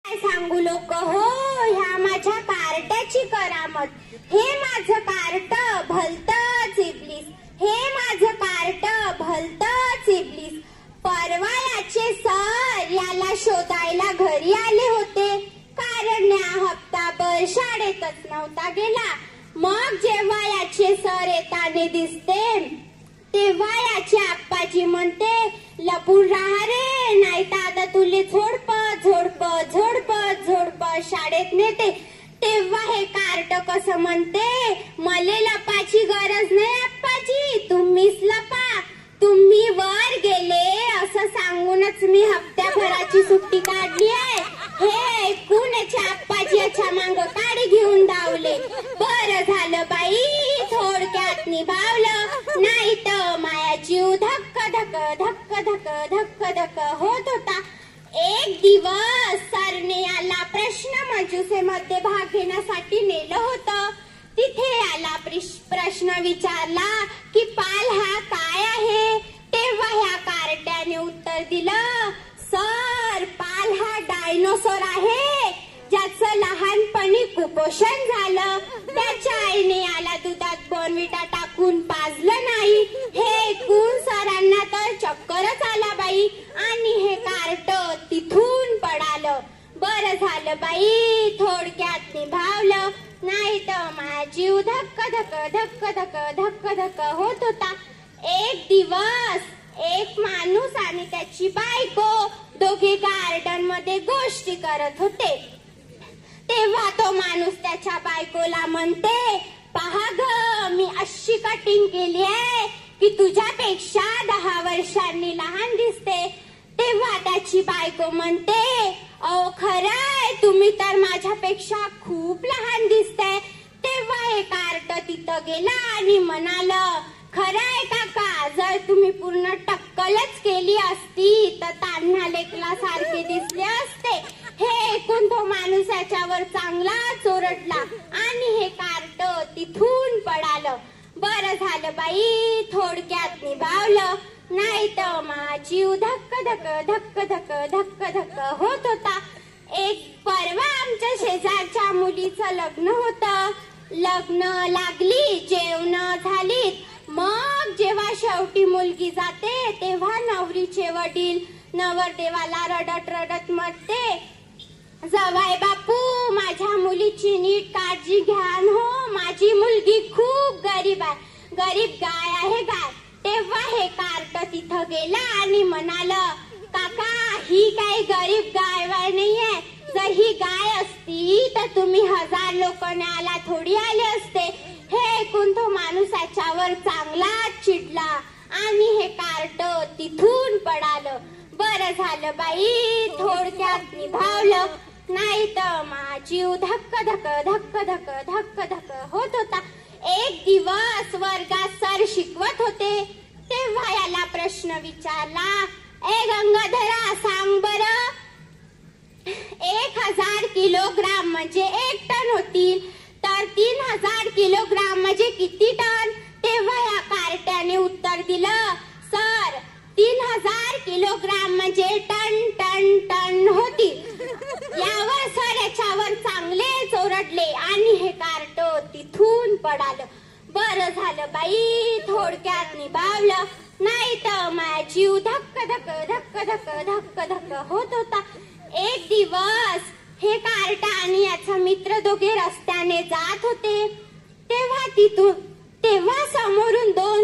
सांगू लोक हो ह्या माझ्या कार्ट्याची करामत. हे माझं कार्ट भलतंच इबलीस, हे माझं कार्ट भलतंच इबलीस. परवा याचे सर याला शोधायला घरी आले होते, कारण या हप्ताभर शाळेतच नव्हता गेला. मग जेव्हा याचे सर येताना दिसते तेव्हा याची आप्पाजी म्हणते, लपून राहा रे, नाही तर आता तुले झोडप झोडप झोडप झोडप शाळेत नेते. तेव्हा हे कार्ट कसं म्हणते, मले लपाची गरज नाही आप्पाजी, तुम्हीच लपा, तुम्ही वर गेले असं सांगूनच मी हप्त्याभराची सुट्टी काढली आहे. हे ऐकून याच्या आप्पाजी याच्या मांग काडी घेऊन धावले. बरं झालं बाई थोडक्यात निभावलं, नाही तर माया जीव धक्क धक धक्क धक धक्क धक होत होता. एक दिवस सरने याला प्रश्न मंजुषेमध्ये भाग घेण्यासाठी नेलं होतं. तिथे याला प्रश्न विचारला की पाल हा काय आहे. तेव्हा ह्या कार्ट्याने उत्तर दिलं, सर पाल हा डायनोसॉर आहे, ज्याचं लहानपणी कुपोषण झालं. त्याच्या आईने याला दुधात बॉर्नव्हिटा टाकून पाजलं नाही. हे ऐकून सरांना तर चक्करच आला बाई, आणि हे कार्ट तिथून पडालं. बरं झालं बाई थोडक्यात निभावलं, नाही तर माझा जीव धक्क धक धक्क धक धक्क धक होत होता. एक दिवस एक माणूस आणि त्याची बायको दोघे गार्डन मध्ये गोष्टी करत होते. तेव्हा तो माणूस त्याच्या बायकोला म्हणते, पहा ग मी अशी कटिंग केली आहे की तुझ्यापेक्षा 10 वर्षांनी लहान दिसते. तेव्हा त्याची बायको म्हणते, अहो खरंय तुम्ही तर माझ्यापेक्षा खूप लहान दिसते. तेव्हा हे कार्ट तिथं गेला आणि म्हणाल, खरंय काका, जर तुम्ही पूर्ण टक्कलच केली असती तर तान्हा लेकला सारखे दिसले असते. हे ऐकून तो माणूस याच्यावर चांगला चोरडला आणि हे कार्ट तिथून पडालं. बरं झालं बाई थोडक्यात निभावलं, नाही तर माझा जीव धक्क धक धक्क धक धक्क धक होत होता. एक परवा आमच्या शेजारच्या मुलीचं लग्न होतं. लग्न लागली, जेवण झालीत. मग जेव्हा शेवटी मुलगी जाते तेव्हा नवरीचे वडील नवरदेवाला रडत रडत म्हणते, जवाई बापू माझ्या मुलीची नीट काळजी घ्या हो, माझी मुलगी खूप गरीब आहे, गरीब गाय आहे गाय. तेव्हा हे कार्ट तिथं गेला आणि म्हणाल, काका ही काही गरीब गाय नाहीये, जर ही गाय असती तर तुम्ही 1000 लोक न्यायला थोडी आले असते. हे ऐकून तो माणूस याच्यावर चांगला चिडला आणि हे कार्ट तिथून पडालं. बरं झालं बाई थोडक्यात निभावलं, नाही तर माझा जीव धक्क धक धक्क धक धक्क धक होत होता. एक दिवस वर्गात सर शिकवत होते. तेव्हा याला प्रश्न विचारला, ए गंगाधरा सांग बरं, 1000 किलोग्राम म्हणजे 1 टन होतील, तर 3000 किलोग्राम म्हणजे किती टन. तेव्हा या कार्ट्याने उत्तर दिलं, सर 3000 किलोग्राम म्हणजे टन टन टन होतील. यावर सर याच्यावर चांगले चोरडले आणि हे कार्ट तिथून पडालं. बरं झालं बाई थोडक्यात निभावलं, नाही तर माझा जीव धक्क धक धक्क धक धक्क धक होत होता. एक दिवस हे कार्ट आणि याचा मित्र दोघे रस्त्याने जात होते. तेव्हा समोरून 2